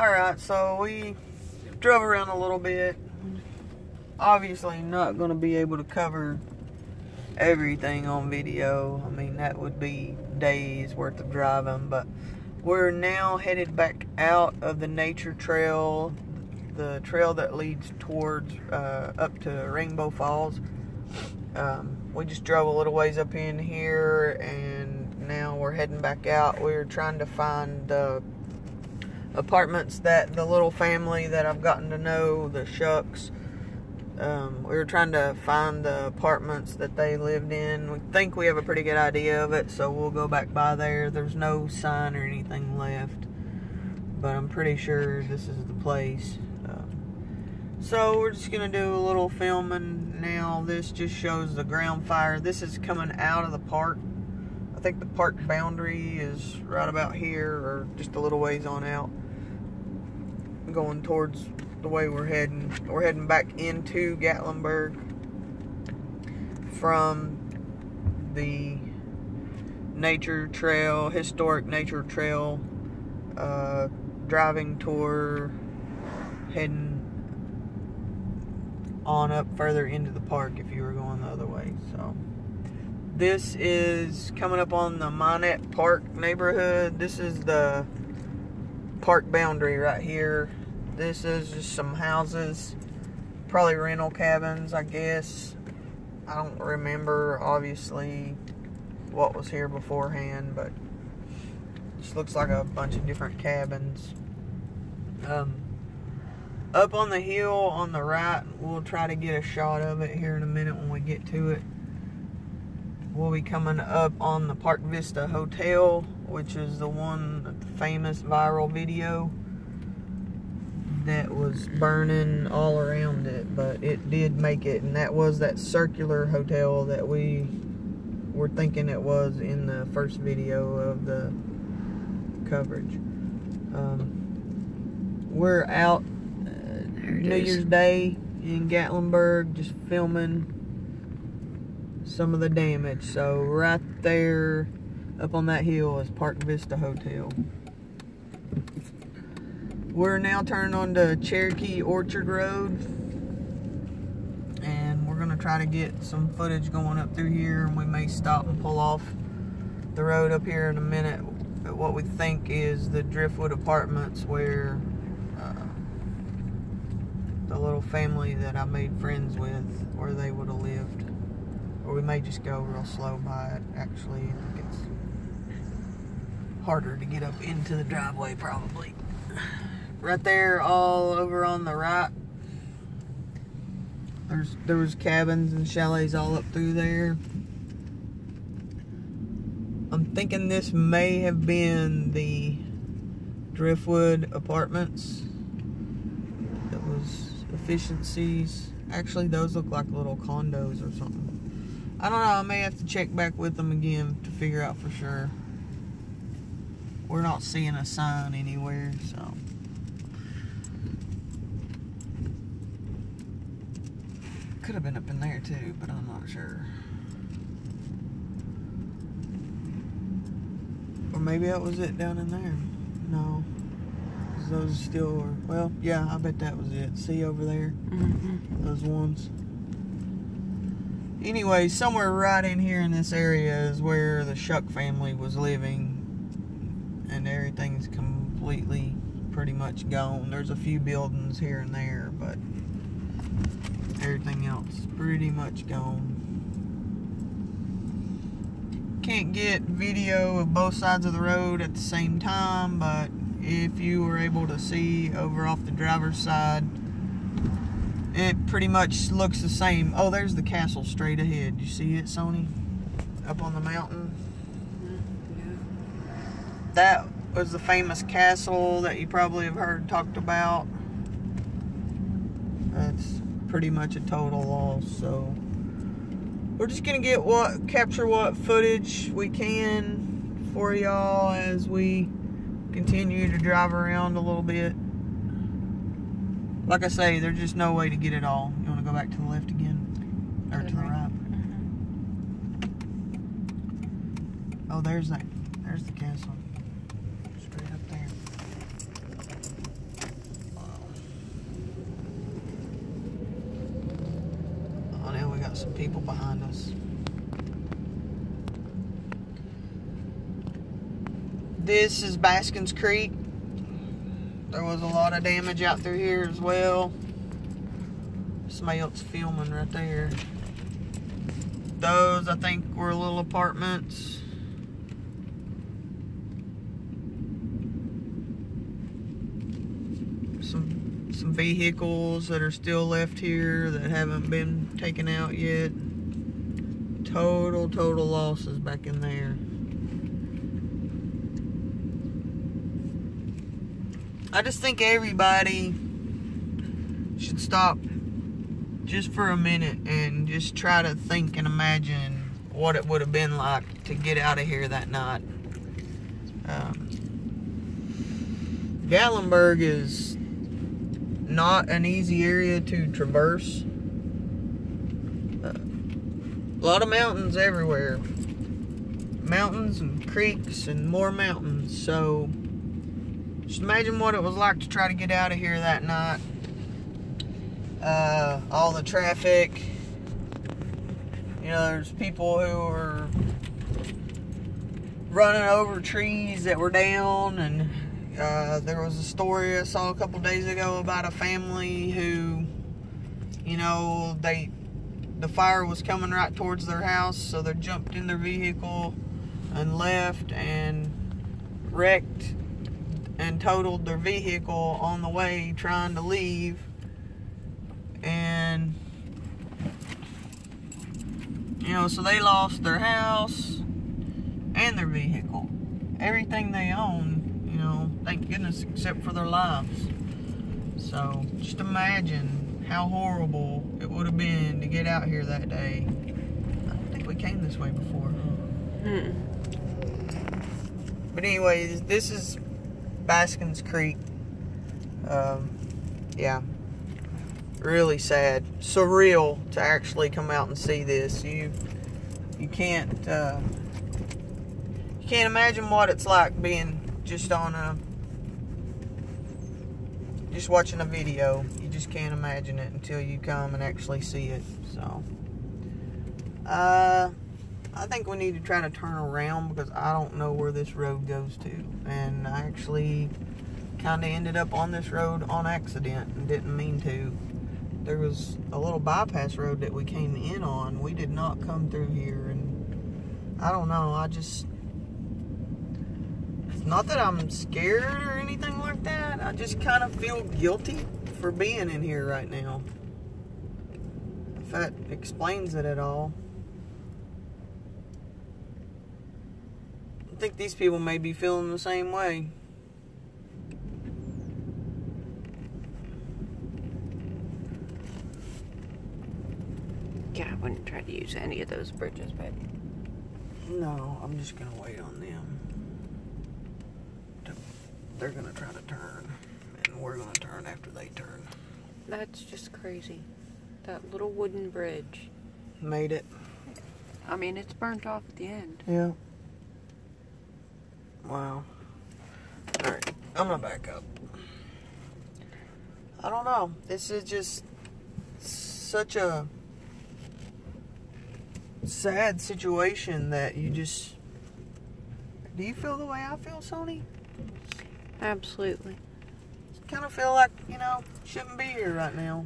Alright, so we drove around a little bit. Obviously not going to be able to cover everything on video. I mean, that would be days worth of driving, but we're now headed back out of the nature trail, the trail that leads towards up to Rainbow Falls. We just drove a little ways up in here, and now we're heading back out. We're trying to find the apartments that the little family that I've gotten to know, the Shucks, we were trying to find the apartments that they lived in. We think we have a pretty good idea of it, so we'll go back by there. There's no sign or anything left, but I'm pretty sure this is the place. So we're just going to do a little filming now. This just shows the ground fire. This is coming out of the park. I think the park boundary is right about here, or just a little ways on out, going towards the way we're heading. We're heading back into Gatlinburg from the nature trail, historic nature trail, driving tour, heading on up further into the park if you were going the other way. So this is coming up on the Minette Park neighborhood. This is the park boundary right here. This is just some houses, probably rental cabins, I guess. I don't remember, obviously, what was here beforehand, but just looks like a bunch of different cabins. Up on the hill on the right, we'll try to get a shot of it here in a minute when we get to it. We'll be coming up on the Park Vista Hotel, which is the one, the famous viral video that was burning all around it, but it did make it, and that was that circular hotel that we were thinking it was in the first video of the coverage. We're out New Year's Day in Gatlinburg, just filming some of the damage. So right there up on that hill is Park Vista Hotel. We're now turning onto Cherokee Orchard Road, and we're going to try to get some footage going up through here, and we may stop and pull off the road up here in a minute at what we think is the Driftwood Apartments, where the little family that I made friends with, where they would have lived. Or we may just go real slow by it. Actually, I think it's harder to get up into the driveway probably. Right there, all over on the right, there was cabins and chalets all up through there. I'm thinking this may have been the Driftwood Apartments. That was Efficiencies. Actually, those look like little condos or something. I don't know, I may have to check back with them again to figure out for sure. We're not seeing a sign anywhere, so. Could have been up in there too, but I'm not sure. Or maybe that was it down in there. No. Those still are, well, yeah, I bet that was it. See over there? Mm-hmm. Those ones. Anyway, somewhere right in here in this area is where the Shuck family was living, and everything's completely pretty much gone. There's a few buildings here and there, but everything else is pretty much gone. Can't get video of both sides of the road at the same time, but if you were able to see over off the driver's side, it pretty much looks the same. Oh, there's the castle straight ahead. You see it, Sony? Up on the mountain. Yeah. That was the famous castle that you probably have heard talked about. That's pretty much a total loss. So we're just gonna capture what footage we can for y'all as we continue to drive around a little bit. Like I say, there's just no way to get it all. You want to go back to the left again? Or to the right? Oh, there's the castle. Straight up there. some people behind us. This is Baskins Creek. There was a lot of damage out through here as well. Somebody else filming right there. Those, I think, were little apartments. Some vehicles that are still left here that haven't been taken out yet. Total losses back in there. I just think everybody should stop just for a minute and just try to think and imagine what it would have been like to get out of here that night. Gatlinburg is not an easy area to traverse. A lot of mountains everywhere. Mountains and creeks and more mountains. So just imagine what it was like to try to get out of here that night. All the traffic. You know, there's people who were running over trees that were down, and there was a story I saw a couple days ago about a family who, you know, the fire was coming right towards their house, so they jumped in their vehicle and left and wrecked and totaled their vehicle on the way trying to leave. And, you know, so they lost their house and their vehicle. Everything they own, you know, thank goodness, except for their lives. So, just imagine how horrible it would have been to get out here that day. I don't think we came this way before. But anyways, this is Baskins Creek. Yeah. Really sad. Surreal to actually come out and see this. You can't imagine what it's like being just watching a video. You just can't imagine it until you come and actually see it. So I think we need to try to turn around because I don't know where this road goes to. And I actually kind of ended up on this road on accident and didn't mean to. There was a little bypass road that we came in on. We did not come through here, and I don't know, it's not that I'm scared or anything like that. I just kind of feel guilty for being in here right now. If that explains it at all. I think these people may be feeling the same way. Yeah, I wouldn't try to use any of those bridges, but... No, I'm just going to wait on them. They're going to try to turn, and we're going to turn after they turn. That's just crazy. That little wooden bridge. Made it. I mean, it's burnt off at the end. Yeah. Wow. Alright, I'm going to back up. I don't know. This is just such a sad situation that you just... Do you feel the way I feel, Sony? Absolutely. Kind of feel like, you know, shouldn't be here right now.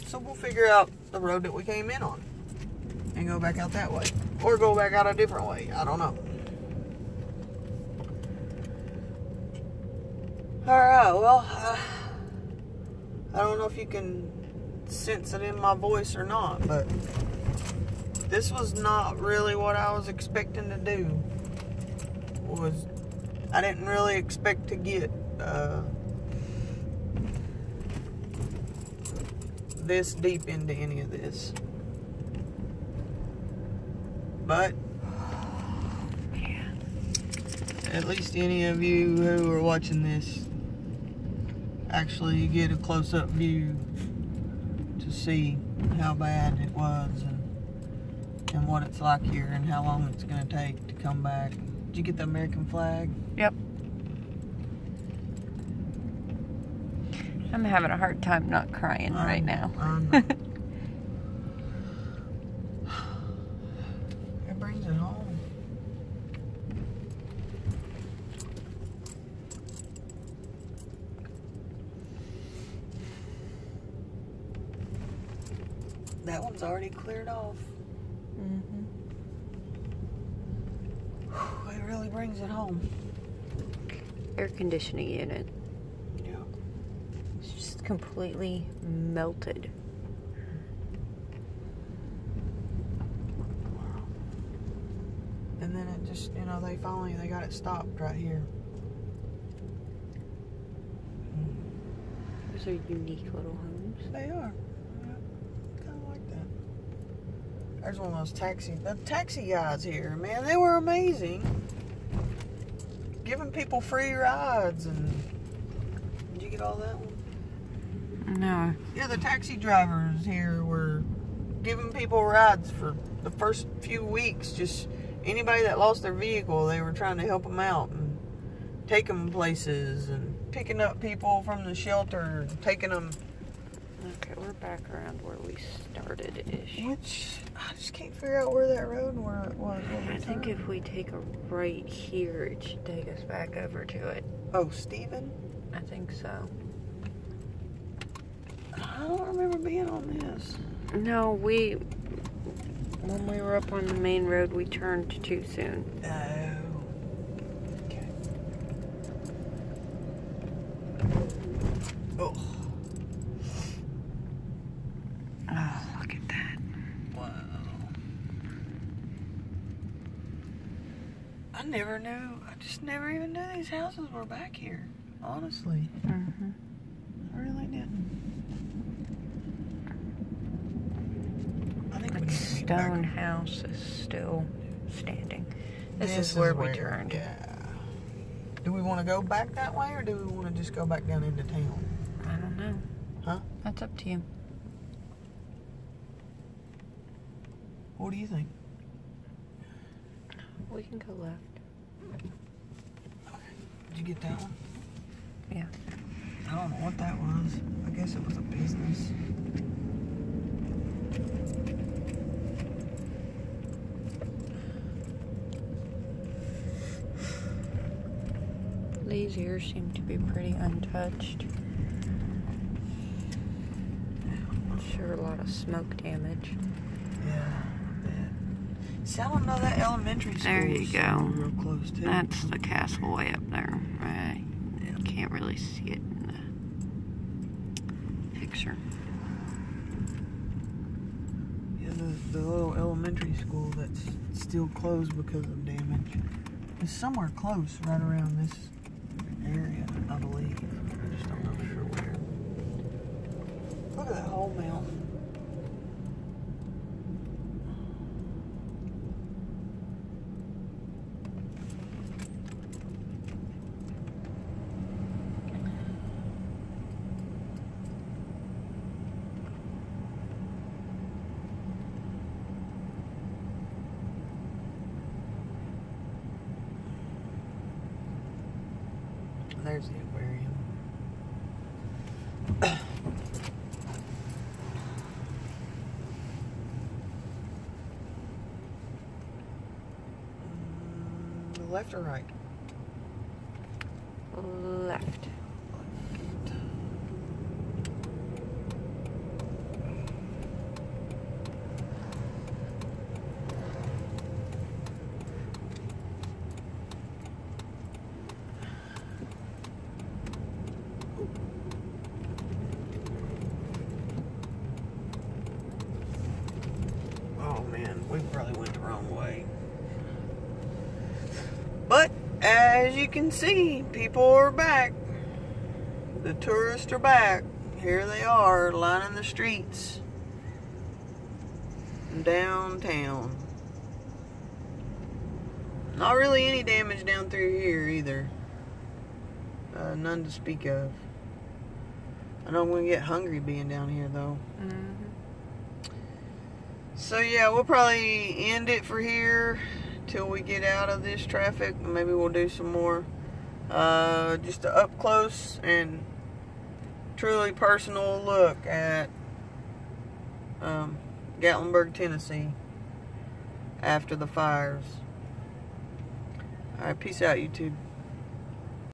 So we'll figure out the road that we came in on and go back out that way, or go back out a different way. I don't know. Alright, well, I don't know if you can sense it in my voice or not, but this was not really what I was expecting to do. I didn't really expect to get this deep into any of this. But at least any of you who are watching this actually get a close-up view to see how bad it was and what it's like here and how long it's going to take to come back. Did you get the American flag? Yep. I'm having a hard time not crying right now. it home. That one's already cleared off. Mm-hmm. It really brings it home. Air conditioning unit. Yeah. It's just completely melted. And then it just, you know, they got it stopped right here. Those are unique little homes. They are. Yeah, kind of like that. There's one of those the taxi guys here, man, they were amazing. Giving people free rides and... Did you get all that one? No. Yeah, the taxi drivers here were giving people rides for the first few weeks. Just anybody that lost their vehicle, they were trying to help them out and take them places and picking up people from the shelter and taking them. Okay, we're back around where we started-ish. Which, I just can't figure out where that road was. I think if we take a right here, it should take us back over to it. Oh, Stephen? I think so. I don't remember being on this. No, when we were up on the main road, we turned too soon. Oh. Okay. Oh. Oh, look at that. Wow. I just never even knew these houses were back here. Honestly. Mm-hmm. I really didn't. I think we That need to be back. stone house is still standing. This is where we turned. Yeah. Do we want to go back that way, or do we want to just go back down into town? I don't know. Huh? That's up to you. What do you think? We can go left. Did you get that one? Yeah. I don't know what that was. I guess it was a business. These ears seem to be pretty untouched. Sure, a lot of smoke damage. Yeah, I bet. See, I don't know that elementary school. There you go. Real close too. That's the castle way up there. I can't really see it in the picture. Yeah, the little elementary school that's still closed because of damage is somewhere close, right around this area, I believe. I just don't know for sure where. Look at that whole mountain. There's the aquarium. Left or right? Left. Oh man, we probably went the wrong way. But as you can see, people are back. The tourists are back. Here they are, lining the streets downtown. Not really any damage down through here either. None to speak of. I know I'm going to get hungry being down here though. Mm-hmm. So yeah, we'll probably end it for here till we get out of this traffic. Maybe we'll do some more. Just an up close and truly personal look at Gatlinburg, Tennessee. after the fires. Alright, peace out, YouTube.